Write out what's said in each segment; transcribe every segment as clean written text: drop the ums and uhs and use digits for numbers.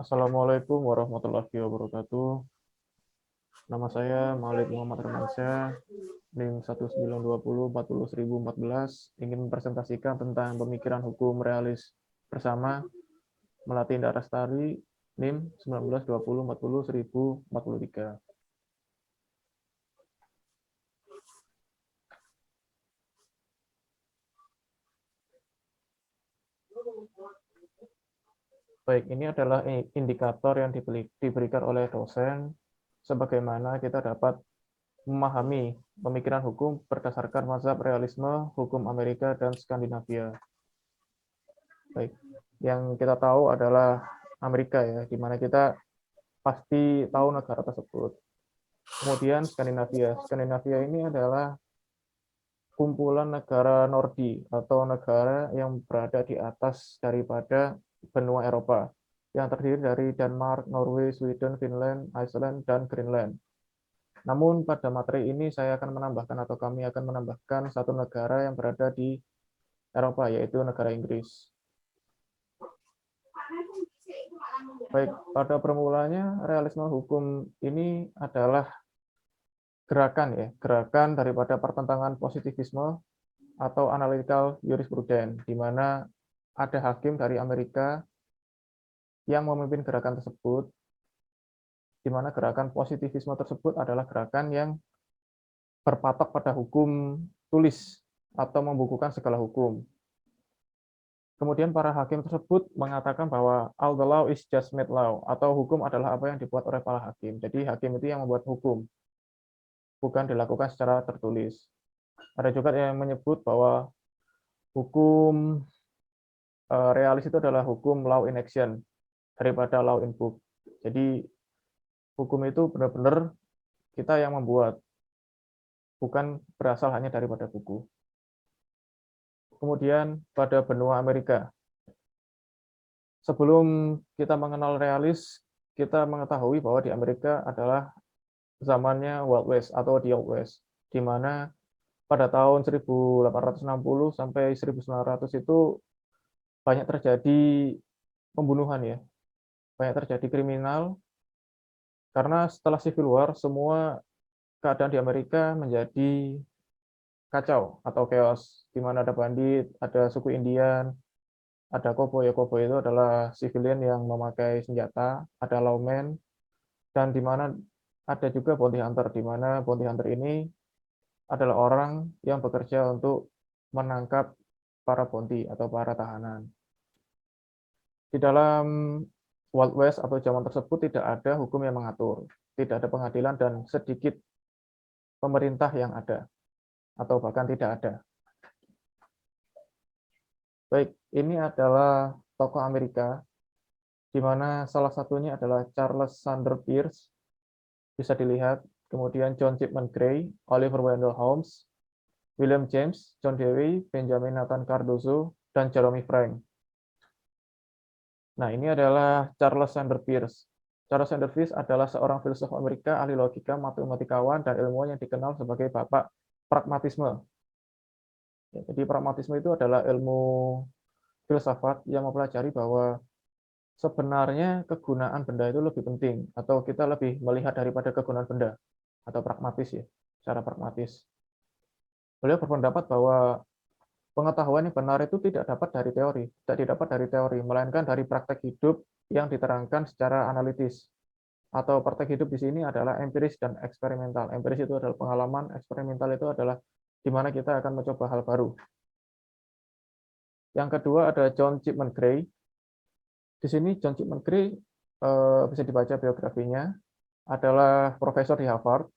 Assalamualaikum warahmatullahi wabarakatuh. Nama saya Malik Muhammad Hermansyah, NIM 192040014, ingin mempresentasikan tentang pemikiran hukum realis bersama Melati Indah Rastari, NIM 1920401043. Baik, ini adalah indikator yang diberikan oleh dosen sebagaimana kita dapat memahami pemikiran hukum berdasarkan mazhab realisme, hukum Amerika, dan Skandinavia. Baik, yang kita tahu adalah Amerika ya, di mana kita pasti tahu negara tersebut. Kemudian Skandinavia. Skandinavia ini adalah kumpulan negara Nordi atau negara yang berada di atas daripada benua Eropa, yang terdiri dari Denmark, Norway, Sweden, Finland, Iceland, dan Greenland. Namun pada materi ini saya akan menambahkan atau kami akan menambahkan satu negara yang berada di Eropa, yaitu negara Inggris. Baik, pada permulanya realisme hukum ini adalah gerakan daripada pertentangan positivisme atau analytical jurisprudence, di mana ada hakim dari Amerika yang memimpin gerakan tersebut, di mana gerakan positivisme tersebut adalah gerakan yang berpatok pada hukum tulis atau membukukan segala hukum. Kemudian para hakim tersebut mengatakan bahwa all the law is just made law, atau hukum adalah apa yang dibuat oleh para hakim. Jadi hakim itu yang membuat hukum, bukan dilakukan secara tertulis. Ada juga yang menyebut bahwa hukum realis itu adalah hukum law in action daripada law in book. Jadi hukum itu benar-benar kita yang membuat, bukan berasal hanya daripada buku. Kemudian pada benua Amerika. Sebelum kita mengenal realis, kita mengetahui bahwa di Amerika adalah zamannya Wild West atau the Old West, di mana pada tahun 1860 sampai 1900 itu banyak terjadi pembunuhan ya, banyak terjadi kriminal, karena setelah Civil War semua keadaan di Amerika menjadi kacau atau chaos, di mana ada bandit, ada suku Indian, ada koboi. Koboi itu adalah civilian yang memakai senjata, ada lawman, dan di mana ada juga bounty hunter, di mana bounty hunter ini adalah orang yang bekerja untuk menangkap para bounty atau para tahanan. Di dalam Wild West atau zaman tersebut tidak ada hukum yang mengatur, tidak ada pengadilan, dan sedikit pemerintah yang ada, atau bahkan tidak ada. Baik, ini adalah tokoh Amerika, di mana salah satunya adalah Charles Sanders Peirce, bisa dilihat, kemudian John Chapman Gray, Oliver Wendell Holmes, William James, John Dewey, Benjamin Nathan Cardozo, dan Jeremy Frank. Nah, ini adalah Charles Sanders Peirce. Charles Sanders Peirce adalah seorang filsuf Amerika, ahli logika, matematikawan, dan ilmuwan yang dikenal sebagai bapak pragmatisme. Ya, jadi pragmatisme itu adalah ilmu filsafat yang mempelajari bahwa sebenarnya kegunaan benda itu lebih penting, atau kita lebih melihat daripada kegunaan benda, atau pragmatis ya, secara pragmatis. Beliau berpendapat bahwa pengetahuan yang benar itu tidak didapat dari teori, melainkan dari praktek hidup yang diterangkan secara analitis. Atau praktek hidup di sini adalah empiris dan eksperimental. Empiris itu adalah pengalaman, eksperimental itu adalah di mana kita akan mencoba hal baru. Yang kedua ada John Chapman Gray. Di sini John Chapman Gray bisa dibaca biografinya, adalah profesor di Harvard.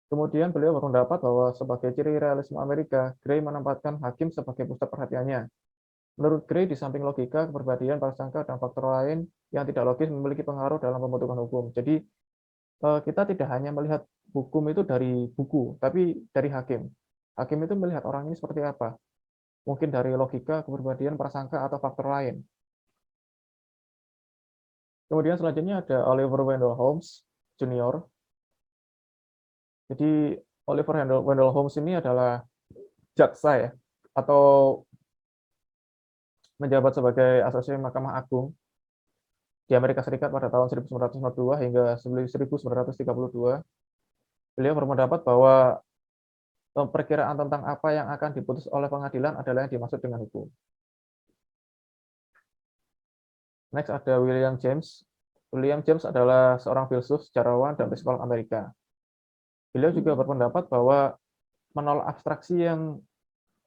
Kemudian beliau berpendapat bahwa sebagai ciri realisme Amerika, Gray menempatkan hakim sebagai pusat perhatiannya. Menurut Gray, di samping logika, kepribadian, prasangka, dan faktor lain yang tidak logis memiliki pengaruh dalam pembentukan hukum. Jadi kita tidak hanya melihat hukum itu dari buku, tapi dari hakim. Hakim itu melihat orang ini seperti apa. Mungkin dari logika, kepribadian, prasangka, atau faktor lain. Kemudian selanjutnya ada Oliver Wendell Holmes Jr. Jadi Oliver Wendell Holmes ini adalah jaksa ya, atau menjabat sebagai asosiasi Mahkamah Agung. di Amerika Serikat pada tahun 1942 hingga 1932, beliau berpendapat bahwa perkiraan tentang apa yang akan diputus oleh pengadilan adalah yang dimaksud dengan hukum. Next ada William James. William James adalah seorang filsuf, sejarawan, dan psikolog Amerika. Beliau juga berpendapat bahwa menolak abstraksi yang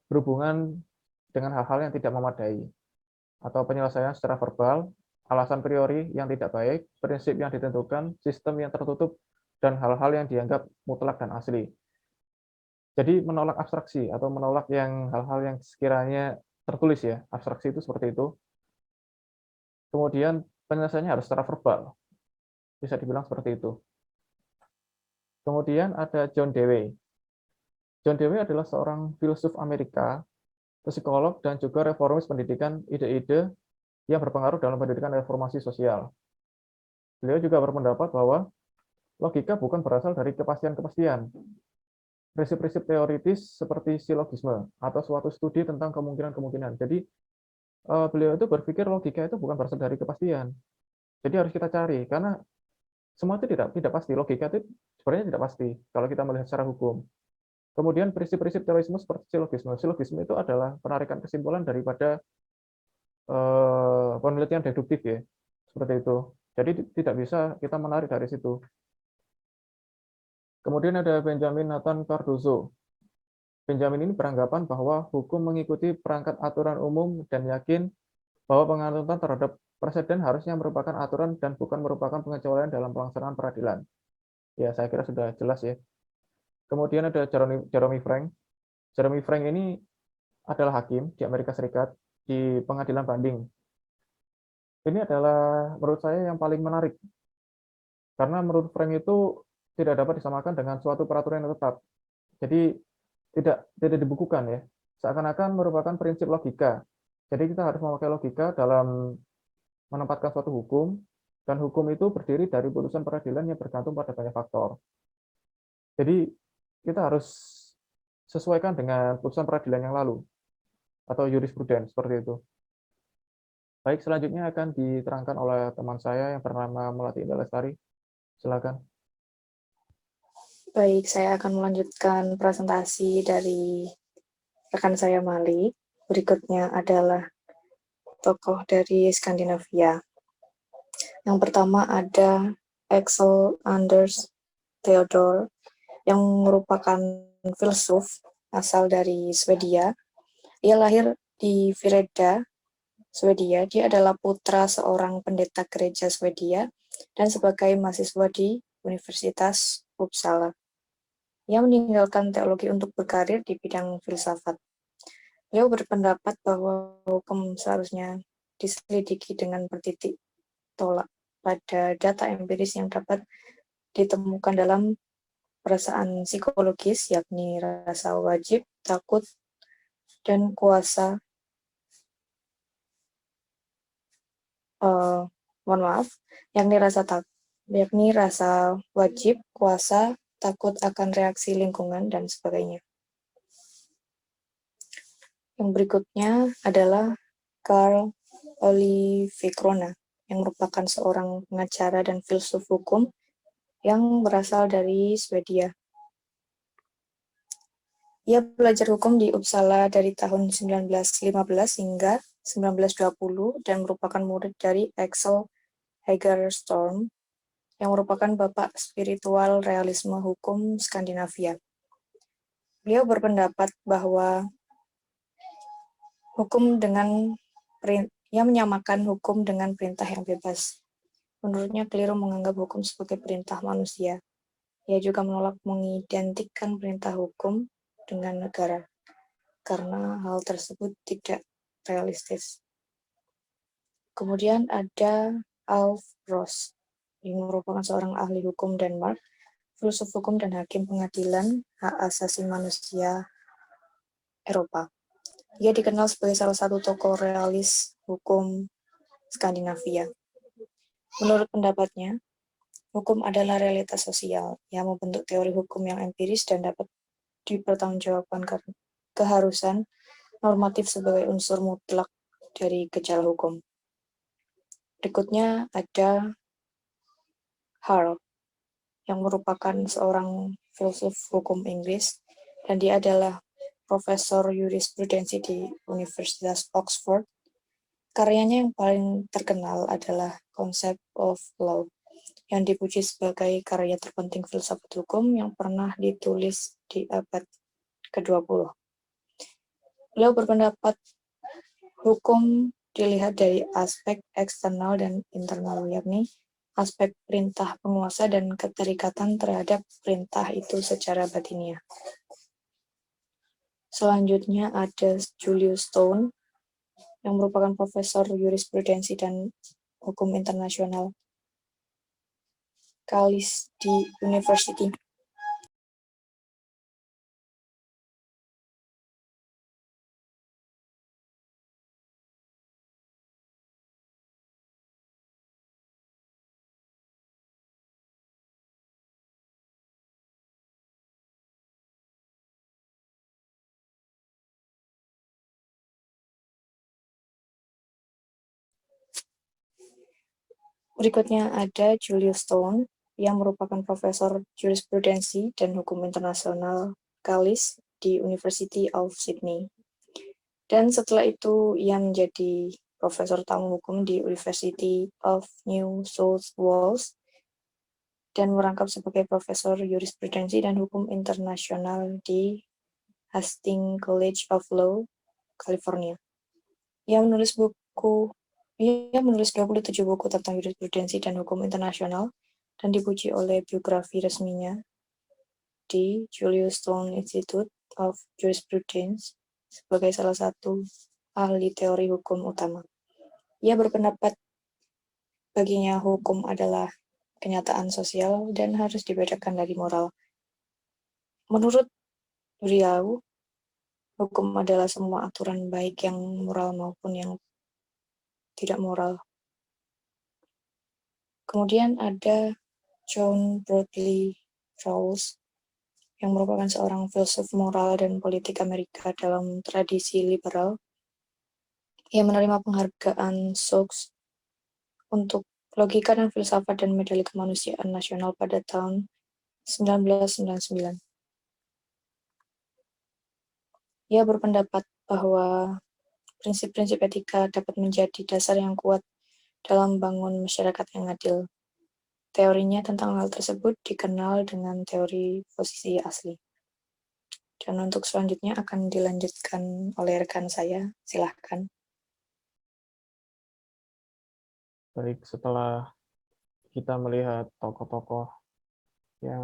berhubungan dengan hal-hal yang tidak memadai, atau penyelesaian secara verbal, alasan priori yang tidak baik, prinsip yang ditentukan, sistem yang tertutup, dan hal-hal yang dianggap mutlak dan asli. Jadi menolak abstraksi atau menolak yang hal-hal yang sekiranya tertulis ya, abstraksi itu seperti itu. Kemudian penyelesaiannya harus secara verbal, bisa dibilang seperti itu. Kemudian ada John Dewey. John Dewey adalah seorang filsuf Amerika, psikolog, dan juga reformis pendidikan ide-ide yang berpengaruh dalam pendidikan reformasi sosial. Beliau juga berpendapat bahwa logika bukan berasal dari kepastian-kepastian. Prinsip-prinsip teoritis seperti silogisme atau suatu studi tentang kemungkinan-kemungkinan. Jadi beliau itu berpikir logika itu bukan berasal dari kepastian. Jadi harus kita cari karena semua itu tidak pasti. Logika itu sebenarnya tidak pasti kalau kita melihat secara hukum. Kemudian prinsip-prinsip terorisme seperti silogisme. Silogisme itu adalah penarikan kesimpulan daripada penelitian deduktif ya, seperti itu. Jadi tidak bisa kita menarik dari situ. Kemudian ada Benjamin Nathan Cardozo. Benjamin ini beranggapan bahwa hukum mengikuti perangkat aturan umum dan yakin bahwa penganutan terhadap presiden harusnya merupakan aturan dan bukan merupakan pengecualian dalam pelaksanaan peradilan. Ya, saya kira sudah jelas ya. Kemudian ada Jeremy Frank. Jeremy Frank ini adalah hakim di Amerika Serikat di pengadilan banding. Ini adalah menurut saya yang paling menarik. Karena menurut Frank itu tidak dapat disamakan dengan suatu peraturan yang tetap. Jadi tidak dibukukan ya. Seakan-akan merupakan prinsip logika. Jadi kita harus memakai logika dalam menempatkan suatu hukum, dan hukum itu berdiri dari putusan peradilan yang bergantung pada banyak faktor. Jadi kita harus sesuaikan dengan putusan peradilan yang lalu atau jurisprudens seperti itu. Baik, selanjutnya akan diterangkan oleh teman saya yang bernama Melati Indah Lestari. Silakan. Baik, saya akan melanjutkan presentasi dari rekan saya Mali. Berikutnya adalah tokoh dari Skandinavia. Yang pertama ada Axel Anders Theodor yang merupakan filsuf asal dari Swedia. Ia lahir di Vireda, Swedia. Dia adalah putra seorang pendeta gereja Swedia dan sebagai mahasiswa di Universitas Uppsala. Ia meninggalkan teologi untuk berkarir di bidang filsafat. Beliau berpendapat bahwa hukum seharusnya diselidiki dengan bertitik tolak pada data empiris yang dapat ditemukan dalam perasaan psikologis, yakni rasa wajib, takut, dan kuasa. Yakni rasa wajib, kuasa, takut akan reaksi lingkungan, dan sebagainya. Yang berikutnya adalah Karl Olivecrona, yang merupakan seorang pengacara dan filsuf hukum yang berasal dari Swedia. Ia belajar hukum di Uppsala dari tahun 1915 hingga 1920 dan merupakan murid dari Axel Hagerstorm, yang merupakan bapak spiritual realisme hukum Skandinavia. Beliau berpendapat bahwa ia menyamakan hukum dengan perintah yang bebas. Menurutnya keliru menganggap hukum sebagai perintah manusia. Ia juga menolak mengidentikan perintah hukum dengan negara, karena hal tersebut tidak realistis. Kemudian ada Alf Ross, yang merupakan seorang ahli hukum Denmark, filsuf hukum dan hakim pengadilan hak asasi manusia Eropa. Ia dikenal sebagai salah satu tokoh realis hukum Skandinavia. Menurut pendapatnya, hukum adalah realitas sosial yang membentuk teori hukum yang empiris dan dapat dipertanggungjawabkan karena keharusan normatif sebagai unsur mutlak dari gejala hukum. Berikutnya ada Hall, yang merupakan seorang filsuf hukum Inggris, dan dia adalah profesor jurisprudensi di Universitas Oxford. Karyanya yang paling terkenal adalah Concept of Law, yang dipuji sebagai karya terpenting filsafat hukum yang pernah ditulis di abad ke-20. Beliau berpendapat hukum dilihat dari aspek eksternal dan internal, yakni aspek perintah penguasa dan keterikatan terhadap perintah itu secara batiniah. Selanjutnya ada Julius Stone, yang merupakan profesor jurisprudensi dan hukum internasional Callis di University. Berikutnya ada Julius Stone, yang merupakan profesor jurisprudensi dan hukum internasional Callis di University of Sydney. Dan setelah itu ia menjadi profesor tamu hukum di University of New South Wales dan merangkap sebagai profesor jurisprudensi dan hukum internasional di Hastings College of Law, California. Ia menulis 27 buku tentang jurisprudensi dan hukum internasional dan dipuji oleh biografi resminya di Julius Stone Institute of Jurisprudence sebagai salah satu ahli teori hukum utama. Ia berpendapat baginya hukum adalah kenyataan sosial dan harus dibedakan dari moral. Menurut beliau, hukum adalah semua aturan baik yang moral maupun yang tidak moral. Kemudian ada John Broadley Rawls, yang merupakan seorang filsuf moral dan politik Amerika dalam tradisi liberal. Ia menerima penghargaan Sox untuk logika dan filsafat dan medali kemanusiaan nasional pada tahun 1999. Ia berpendapat bahwa prinsip-prinsip etika dapat menjadi dasar yang kuat dalam membangun masyarakat yang adil. Teorinya tentang hal tersebut dikenal dengan teori posisi asli. Dan untuk selanjutnya akan dilanjutkan oleh rekan saya. Silahkan. Baik, setelah kita melihat tokoh-tokoh yang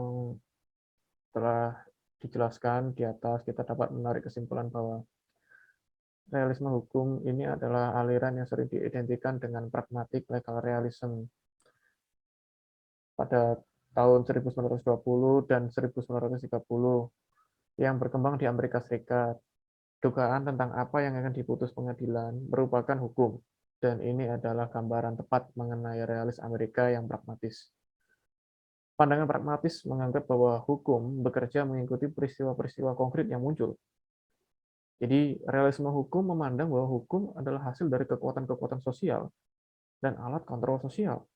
telah dijelaskan di atas, kita dapat menarik kesimpulan bahwa realisme hukum ini adalah aliran yang sering diidentikan dengan pragmatic legal realism. Pada tahun 1920 dan 1930 yang berkembang di Amerika Serikat, dugaan tentang apa yang akan diputus pengadilan merupakan hukum, dan ini adalah gambaran tepat mengenai realis Amerika yang pragmatis. Pandangan pragmatis menganggap bahwa hukum bekerja mengikuti peristiwa-peristiwa konkret yang muncul. Jadi, realisme hukum memandang bahwa hukum adalah hasil dari kekuatan-kekuatan sosial dan alat kontrol sosial.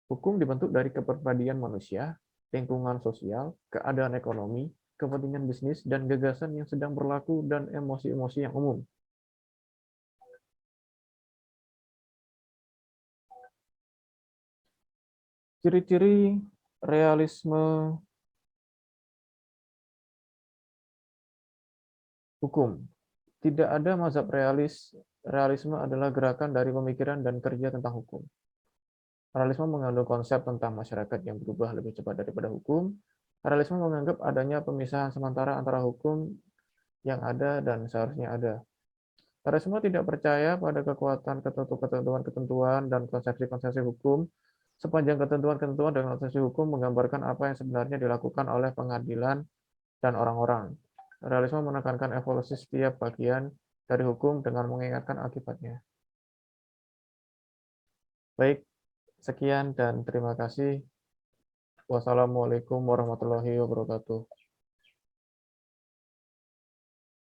Hukum dibentuk dari kepribadian manusia, lingkungan sosial, keadaan ekonomi, kepentingan bisnis, dan gagasan yang sedang berlaku dan emosi-emosi yang umum. Ciri-ciri realisme hukum. Tidak ada mazhab realis. Realisme adalah gerakan dari pemikiran dan kerja tentang hukum. Realisme mengandung konsep tentang masyarakat yang berubah lebih cepat daripada hukum. Realisme menganggap adanya pemisahan sementara antara hukum yang ada dan seharusnya ada. Realisme tidak percaya pada kekuatan ketentuan-ketentuan dan konsepsi-konsepsi hukum, sepanjang ketentuan-ketentuan dan konsepsi hukum menggambarkan apa yang sebenarnya dilakukan oleh pengadilan dan orang-orang. Realisme menekankan evolusi setiap bagian dari hukum dengan mengingatkan akibatnya. Baik, sekian dan terima kasih. Wassalamualaikum warahmatullahi wabarakatuh.